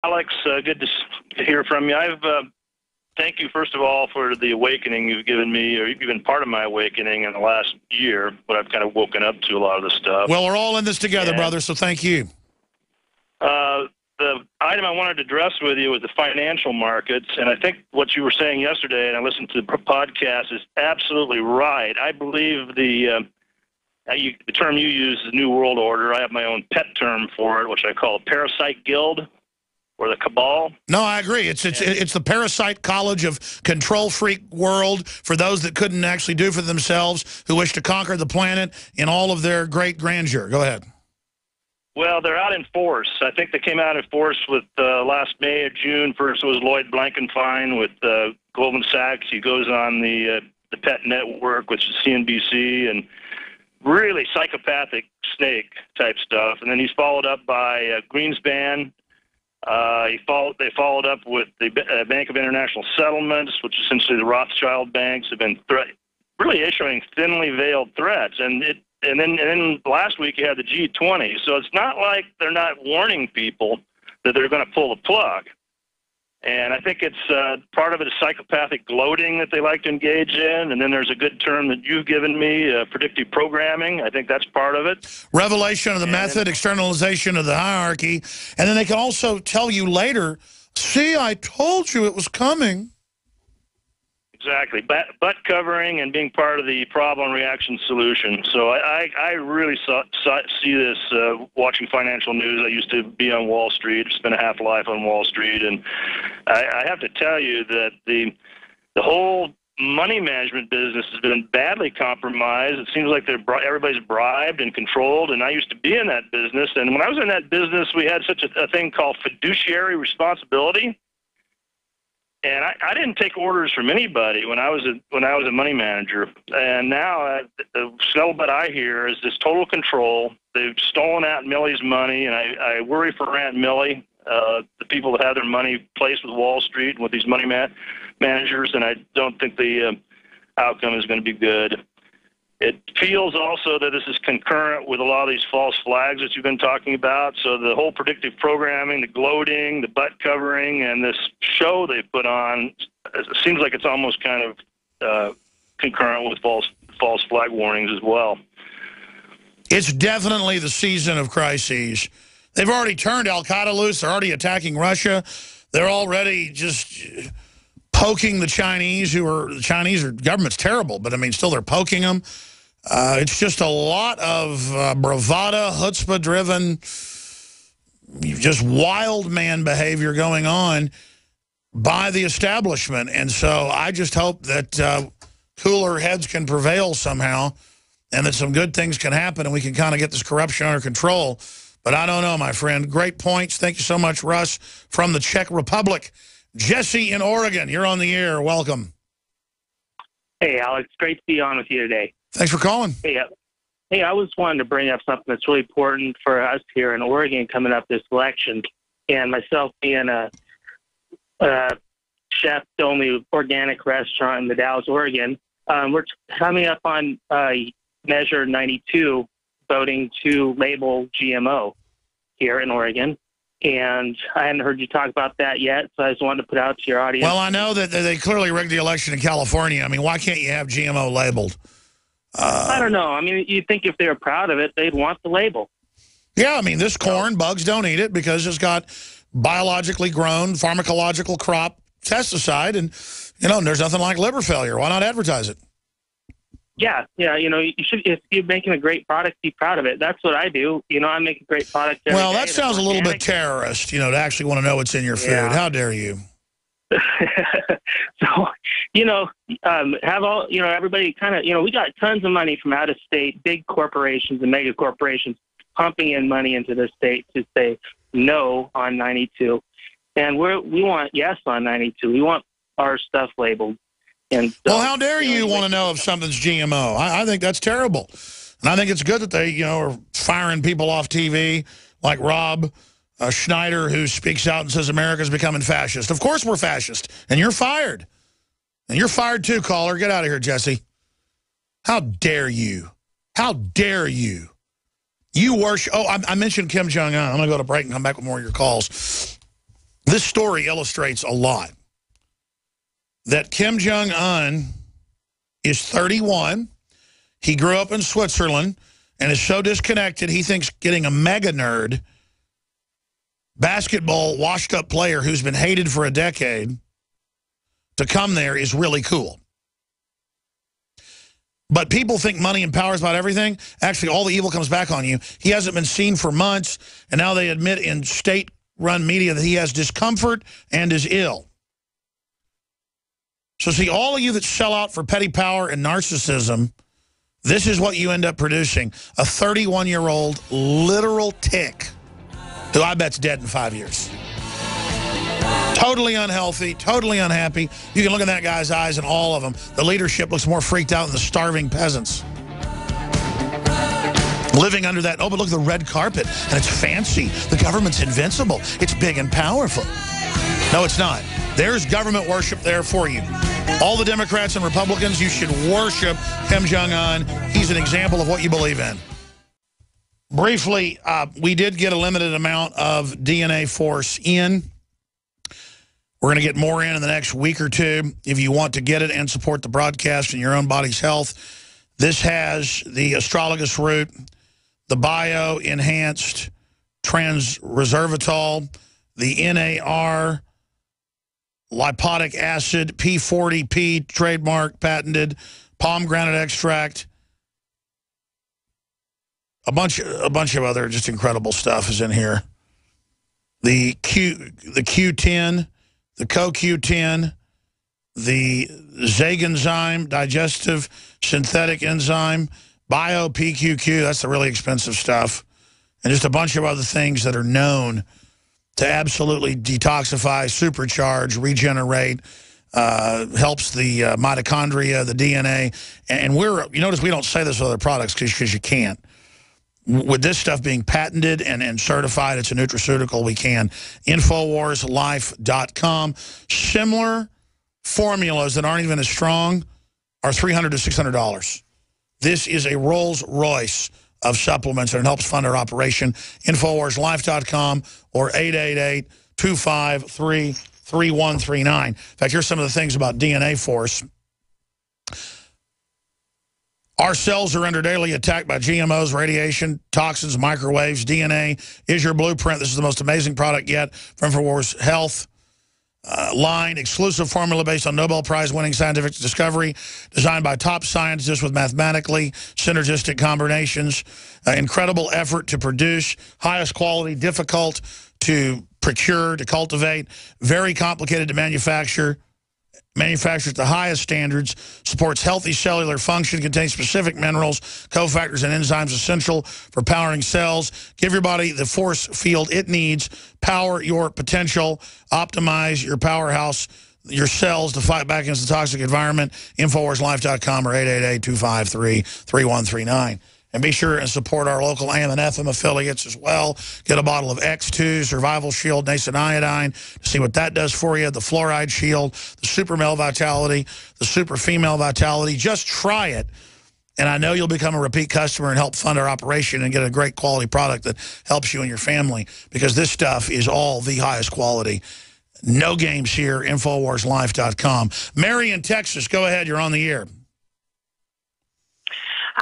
Alex, good to hear from you. Thank you, first of all, for the awakening you've given me, or you've been part of my awakening in the last year, but I've kind of woken up to a lot of the stuff. Well, we're all in this together, brother, so thank you. The item I wanted to address with you was the financial markets, and I think what you were saying yesterday, and I listened to the podcast, is absolutely right. I believe the term you use is New World Order. I have my own pet term for it, which I call a parasite guild, or the cabal. No, I agree. It's the parasite college of control freak world for those that couldn't actually do for themselves, who wish to conquer the planet in all of their great grandeur. Go ahead. Well, they're out in force. I think they came out in force with last May or June. First it was Lloyd Blankenfein with Goldman Sachs. He goes on the Pet Network, which is CNBC, and really psychopathic snake type stuff. And then he's followed up by Greenspan. They followed up with the Bank of International Settlements, which essentially the Rothschild banks have been really issuing thinly veiled threats. And then last week you had the G20. So it's not like they're not warning people that they're going to pull the plug. And I think it's part of it is psychopathic gloating that they like to engage in. And then there's a good term that you've given me, predictive programming. I think that's part of it. Revelation of the method, externalization of the hierarchy. And then they can also tell you later, see, I told you it was coming. Exactly. Butt covering and being part of the problem, reaction, solution. So I really see this watching financial news. I used to be on Wall Street, spent a half life on Wall Street, and I have to tell you that the whole money management business has been badly compromised. It seems like everybody's bribed and controlled, and I used to be in that business. And when I was in that business, we had such a thing called fiduciary responsibility. And I didn't take orders from anybody when I was a money manager. And now the scuttlebutt I hear is this total control. They've stolen Aunt Millie's money, and I worry for Aunt Millie, the people that have their money placed with Wall Street and with these money managers. And I don't think the outcome is going to be good. It feels also that this is concurrent with a lot of these false flags that you've been talking about. So the whole predictive programming, the gloating, the butt covering, and this show they put on, it seems like it's almost kind of concurrent with false flag warnings as well. It's definitely the season of crises. They've already turned Al-Qaeda loose. They're already attacking Russia. They're already just poking the Chinese, the Chinese government's terrible, but I mean, still they're poking them. It's just a lot of bravado, chutzpah-driven, just wild man behavior going on by the establishment. And so I just hope that cooler heads can prevail somehow and that some good things can happen and we can kind of get this corruption under control. But I don't know, my friend. Great points. Thank you so much, Russ, from the Czech Republic. Jesse in Oregon, you're on the air. Welcome. Hey, Alex. Great to be on with you today. Thanks for calling. Hey, I was wanting to bring up something that's really important for us here in Oregon coming up this election. And myself being a chef-only organic restaurant in the Dalles, Oregon, we're coming up on Measure 92, voting to label GMO here in Oregon. And I hadn't heard you talk about that yet, so I just wanted to put out to your audience. Well, I know that they clearly rigged the election in California. I mean, why can't you have GMO labeled? I don't know. I mean, you'd think if they were proud of it, they'd want the label. Yeah, I mean, this corn, bugs don't eat it because it's got biologically grown, pharmacological crop pesticide. And, and there's nothing like liver failure. Why not advertise it? Yeah, you should. If you're making a great product, be proud of it. That's what I do. I make a great product every Well, day that sounds a little bit terrorist, to actually want to know what's in your food. How dare you? So, have all, everybody kind of, we got tons of money from out of state, big corporations and mega corporations pumping in money into the state to say no on 92. And we want yes on 92. We want our stuff labeled. And so, well, how dare you want to know if something's GMO? I think that's terrible. And I think it's good that they, are firing people off TV like Rob Schneider, who speaks out and says America's becoming fascist. Of course we're fascist. And you're fired. And you're fired too, caller. Get out of here, Jesse. How dare you? How dare you? You worship... Oh, I mentioned Kim Jong-un. I'm going to go to break and come back with more of your calls. This story illustrates a lot. That Kim Jong-un is 31. He grew up in Switzerland and is so disconnected, he thinks getting a mega nerd, basketball washed-up player who's been hated for a decade to come there is really cool. But people think money and power is about everything. Actually, all the evil comes back on you. He hasn't been seen for months, and now they admit in state-run media that he has discomfort and is ill. So see, all of you that sell out for petty power and narcissism, this is what you end up producing. A 31-year-old literal tick who I bet's dead in 5 years. Totally unhealthy, totally unhappy. You can look in that guy's eyes and all of them. The leadership looks more freaked out than the starving peasants. Living under that, oh, but look at the red carpet, and it's fancy. The government's invincible. It's big and powerful. No, it's not. There's government worship there for you. All the Democrats and Republicans, you should worship Kim Jong-un. He's an example of what you believe in. Briefly, we did get a limited amount of DNA Force in. We're going to get more in the next week or two. If you want to get it and support the broadcast and your own body's health, this has the astrologus root, the bio-enhanced transresveratrol, the NAR, lipotic acid, P40P, trademark, patented, pomegranate extract. A bunch of other just incredible stuff is in here. The Q10, the CoQ10, the ZEG enzyme, digestive synthetic enzyme, bio-PQQ, that's the really expensive stuff, and just a bunch of other things that are known to absolutely detoxify, supercharge, regenerate, helps the mitochondria, the DNA. And you notice we don't say this with other products because you can't. With this stuff being patented and certified, it's a nutraceutical, we can. InfoWarsLife.com. Similar formulas that aren't even as strong are $300 to $600. This is a Rolls Royce of supplements, and it helps fund our operation. InfoWarsLife.com or 888-253-3139. In fact, here's some of the things about DNA Force. Our cells are under daily attack by GMOs, radiation, toxins, microwaves. DNA is your blueprint. This is the most amazing product yet from InfoWars Health line. Exclusive formula based on Nobel Prize-winning scientific discovery, designed by top scientists with mathematically synergistic combinations. Incredible effort to produce, highest quality, difficult to procure, to cultivate, very complicated to manufacture. Manufactured at the highest standards, supports healthy cellular function, contains specific minerals, cofactors, and enzymes essential for powering cells. Give your body the force field it needs. Power your potential. Optimize your powerhouse, your cells to fight back against the toxic environment. InfoWarsLife.com or 888-253-3139. And be sure and support our local AM and FM affiliates as well. Get a bottle of X2, Survival Shield, Nascent Iodine, to see what that does for you. The Fluoride Shield, the Super Male Vitality, the Super Female Vitality. Just try it. And I know you'll become a repeat customer and help fund our operation and get a great quality product that helps you and your family, because this stuff is all the highest quality. No games here, InfoWarsLife.com. Mary in Texas, go ahead. You're on the air.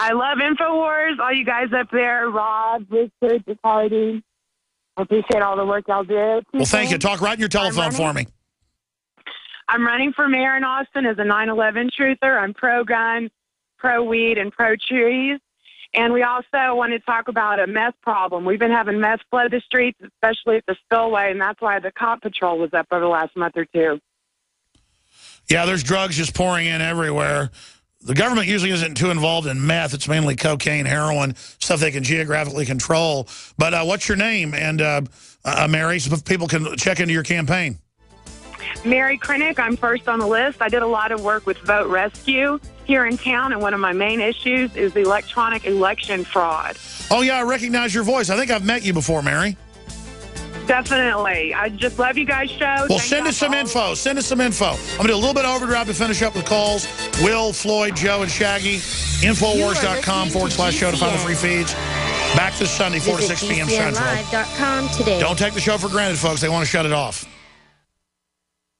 I love InfoWars, all you guys up there, Rob, Richard, Ricardo. I appreciate all the work y'all do. Well, thank you. Talk right in your telephone for me. I'm running for mayor in Austin as a 9/11 truther. I'm pro-gun, pro-weed, and pro-trees. And we also want to talk about a meth problem. We've been having meth flood the streets, especially at the spillway, and that's why the cop patrol was up over the last month or two. Yeah, there's drugs just pouring in everywhere. The government usually isn't too involved in meth. It's mainly cocaine, heroin, stuff they can geographically control. But what's your name? And Mary, so people can check into your campaign. Mary Krennick, I'm first on the list. I did a lot of work with Vote Rescue here in town, and one of my main issues is the electronic election fraud. Oh, yeah, I recognize your voice. I think I've met you before, Mary. Definitely. I just love you guys' show. Well, send us some info. Send us some info. I'm going to do a little bit of overdrive to finish up with calls. Will, Floyd, Joe, and Shaggy. Infowars.com/show to find the free feeds. Back this Sunday, 4 to 6 p.m. Central. GCNlive.com today. Don't take the show for granted, folks. They want to shut it off.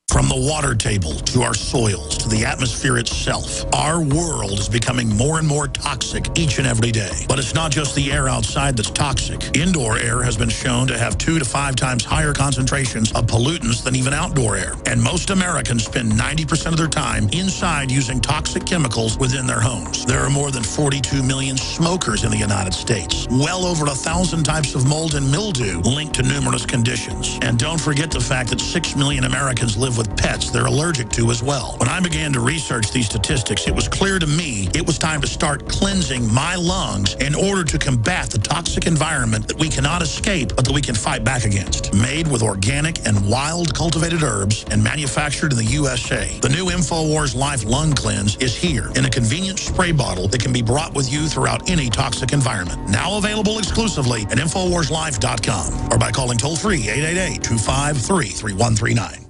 From the water table to our soils to the atmosphere itself, our world is becoming more and more toxic each and every day. But it's not just the air outside that's toxic. Indoor air has been shown to have 2 to 5 times higher concentrations of pollutants than even outdoor air. And most Americans spend 90% of their time inside using toxic chemicals within their homes. There are more than 42 million smokers in the United States. Well over 1,000 types of mold and mildew linked to numerous conditions. And don't forget the fact that 6 million Americans live with pets they're allergic to as well. When I began to research these statistics, it was clear to me it was time to start cleansing my lungs in order to combat the toxic environment that we cannot escape, but that we can fight back against. Made with organic and wild cultivated herbs and manufactured in the USA, the new InfoWars Life Lung Cleanse is here in a convenient spray bottle that can be brought with you throughout any toxic environment. Now available exclusively at InfoWarsLife.com or by calling toll-free 888-253-3139.